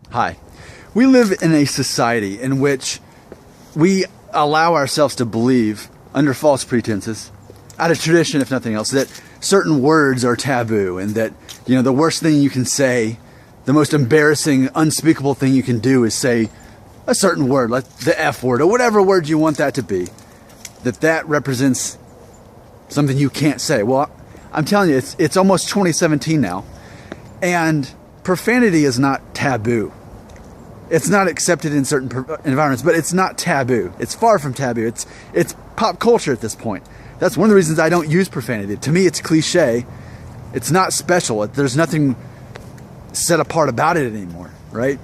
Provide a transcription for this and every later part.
Hi. We live in a society in which we allow ourselves to believe, under false pretenses, out of tradition if nothing else, that certain words are taboo and that, the worst thing you can say, the most embarrassing, unspeakable thing you can do is say a certain word, like the F word or whatever word you want that to be, that represents something you can't say. Well, I'm telling you, it's almost 2017 now, and profanity is not taboo. It's not accepted in certain environments, but it's not taboo. It's far from taboo. It's pop culture at this point. That's one of the reasons I don't use profanity. To me, it's cliche. It's not special. There's nothing set apart about it anymore, right?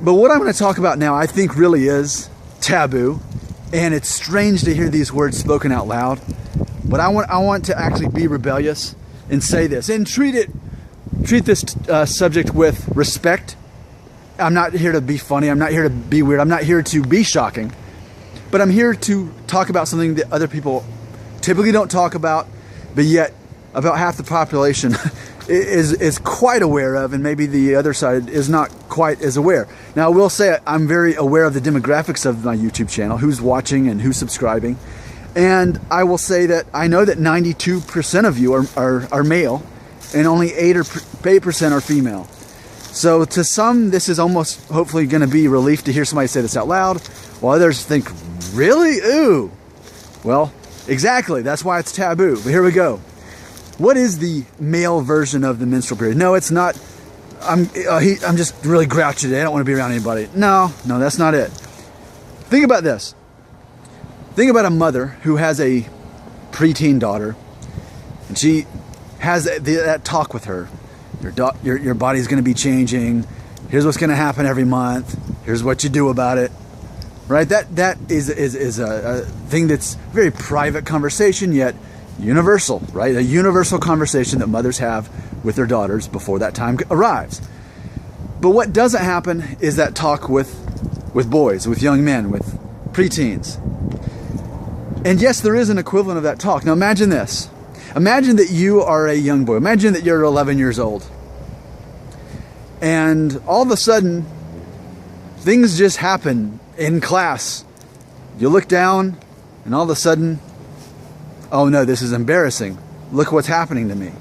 But what I'm going to talk about now, I think really is taboo, and it's strange to hear these words spoken out loud. But I want to actually be rebellious and say this and treat this subject with respect. I'm not here to be funny. I'm not here to be weird. I'm not here to be shocking. But I'm here to talk about something that other people typically don't talk about, but yet about half the population is quite aware of, and maybe the other side is not quite as aware. Now, I will say I'm very aware of the demographics of my YouTube channel, who's watching and who's subscribing. And I will say that I know that 92% of you are male, and only 8% are female. So to some, this is almost hopefully going to be relief to hear somebody say this out loud, while others think, really? Ooh. Well, exactly. That's why it's taboo. But here we go. What is the male version of the menstrual period? No, it's not. I'm just really grouchy today. I don't want to be around anybody. No, that's not it. Think about this. Think about a mother who has a preteen daughter, and she has that talk with her. Your body's going to be changing. Here's what's going to happen every month. Here's what you do about it. Right? That is a thing that's very private conversation, yet universal. Right? A universal conversation that mothers have with their daughters before that time arrives. But what doesn't happen is that talk with boys, with young men, with preteens. And yes, there is an equivalent of that talk. Now imagine this. Imagine that you are a young boy. Imagine that you're 11 years old. And all of a sudden, things just happen in class. You look down, and all of a sudden, oh no, this is embarrassing. Look what's happening to me.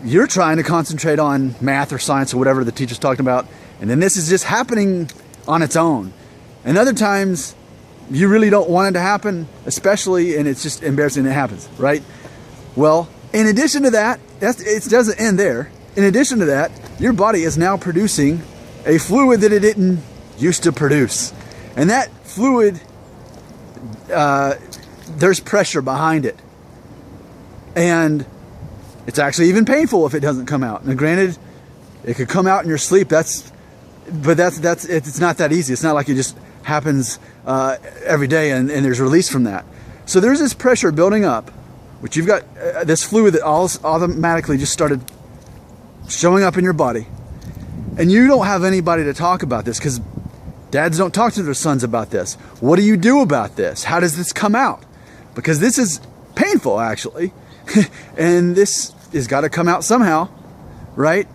You're trying to concentrate on math or science or whatever the teacher's talking about, and then this is just happening on its own. And other times, you really don't want it to happen, especially, and it's just embarrassing and it happens, right? Well, in addition to that, it doesn't end there. In addition to that, your body is now producing a fluid that it didn't used to produce. And that fluid, there's pressure behind it. And it's actually even painful if it doesn't come out. Now, granted, it could come out in your sleep. It's not that easy. It's not like it just happens every day and there's release from that. So there's this pressure building up, which you've got this fluid that automatically just started showing up in your body. And you don't have anybody to talk about this because dads don't talk to their sons about this. What do you do about this? How does this come out? Because this is painful, actually. And this has got to come out somehow, right?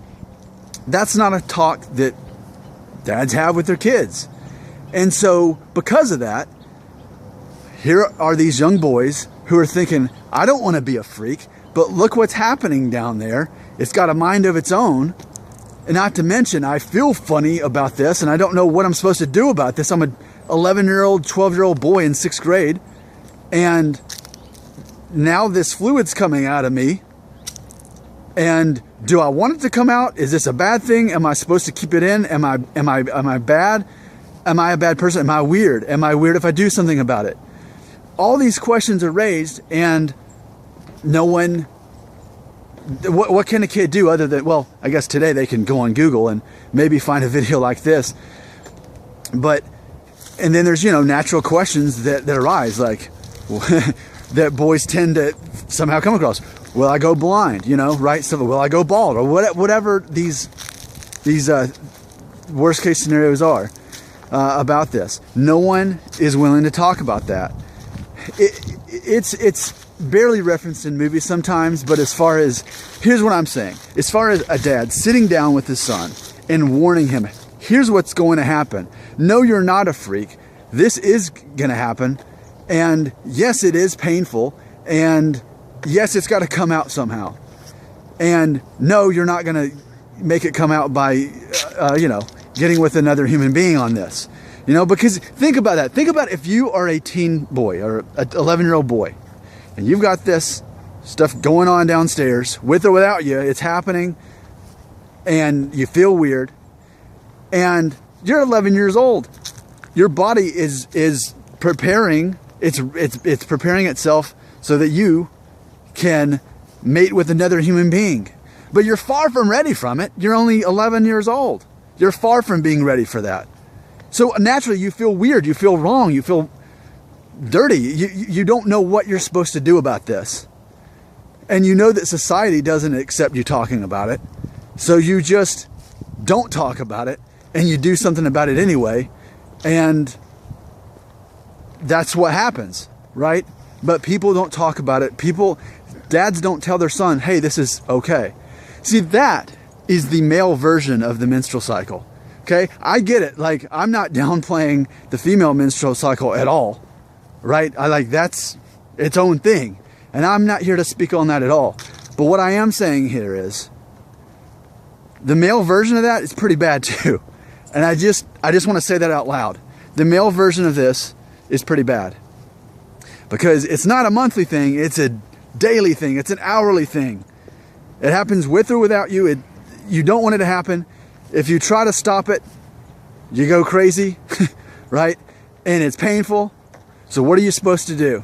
That's not a talk that dads have with their kids. And so because of that, here are these young boys who are thinking, I don't want to be a freak, but look what's happening down there. It's got a mind of its own. And not to mention, I feel funny about this, and I don't know what I'm supposed to do about this. I'm an 11-year-old, 12-year-old boy in 6th grade, and now this fluid's coming out of me. And do I want it to come out? Is this a bad thing? Am I supposed to keep it in? Am I bad? Am I a bad person? Am I weird? Am I weird if I do something about it? All these questions are raised, and no one, what can a kid do other than, well, I guess today they can go on Google and maybe find a video like this. But, and then there's, natural questions that arise, like, that boys tend to somehow come across. Will I go blind? Right? So will I go bald? Or whatever these worst case scenarios are about this. No one is willing to talk about that. It's barely referenced in movies sometimes, but here's what I'm saying. As far as a dad sitting down with his son and warning him, here's what's going to happen. No, you're not a freak. This is going to happen. And yes, it is painful. And yes, it's got to come out somehow. And no, you're not going to make it come out by, getting with another human being on this. Because think about that. Think about if you are a teen boy or an 11-year-old boy, and you've got this stuff going on downstairs, with or without you, it's happening, and you feel weird, and you're 11 years old. Your body is preparing. It's preparing itself so that you can mate with another human being. But you're far from ready from it. You're only 11 years old. You're far from being ready for that. So naturally you feel weird, you feel wrong, you feel dirty. You don't know what you're supposed to do about this. And you know that society doesn't accept you talking about it. So you just don't talk about it, and you do something about it anyway. And that's what happens, right? But people don't talk about it. Dads don't tell their son, hey, this is okay. See, that is the male version of the menstrual cycle. Okay, I get it. Like, I'm not downplaying the female menstrual cycle at all, right? That's its own thing. And I'm not here to speak on that at all. But what I am saying here is the male version of that is pretty bad too. And I just want to say that out loud. The male version of this is pretty bad. Because it's not a monthly thing, it's a daily thing, it's an hourly thing. It happens with or without you. You don't want it to happen. If you try to stop it, you go crazy, right? And it's painful. So what are you supposed to do,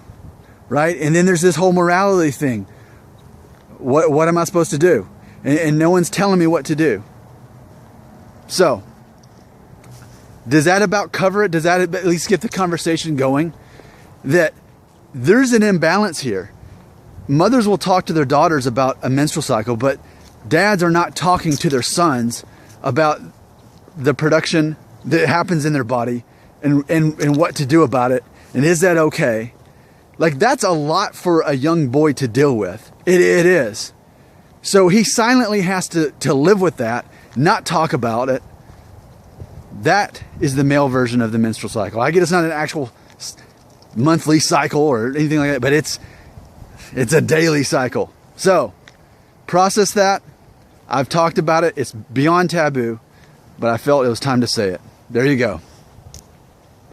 right? And then there's this whole morality thing. What am I supposed to do? And no one's telling me what to do. So, does that about cover it? Does that at least get the conversation going? That there's an imbalance here. Mothers will talk to their daughters about a menstrual cycle, but dads are not talking to their sons about the production that happens in their body and what to do about it. And is that okay? Like, that's a lot for a young boy to deal with. It is. So he silently has to live with that, not talk about it. That is the male version of the menstrual cycle. I get it's not an actual monthly cycle or anything like that, but it's a daily cycle. So process that. I've talked about it. It's beyond taboo, but I felt it was time to say it. There you go.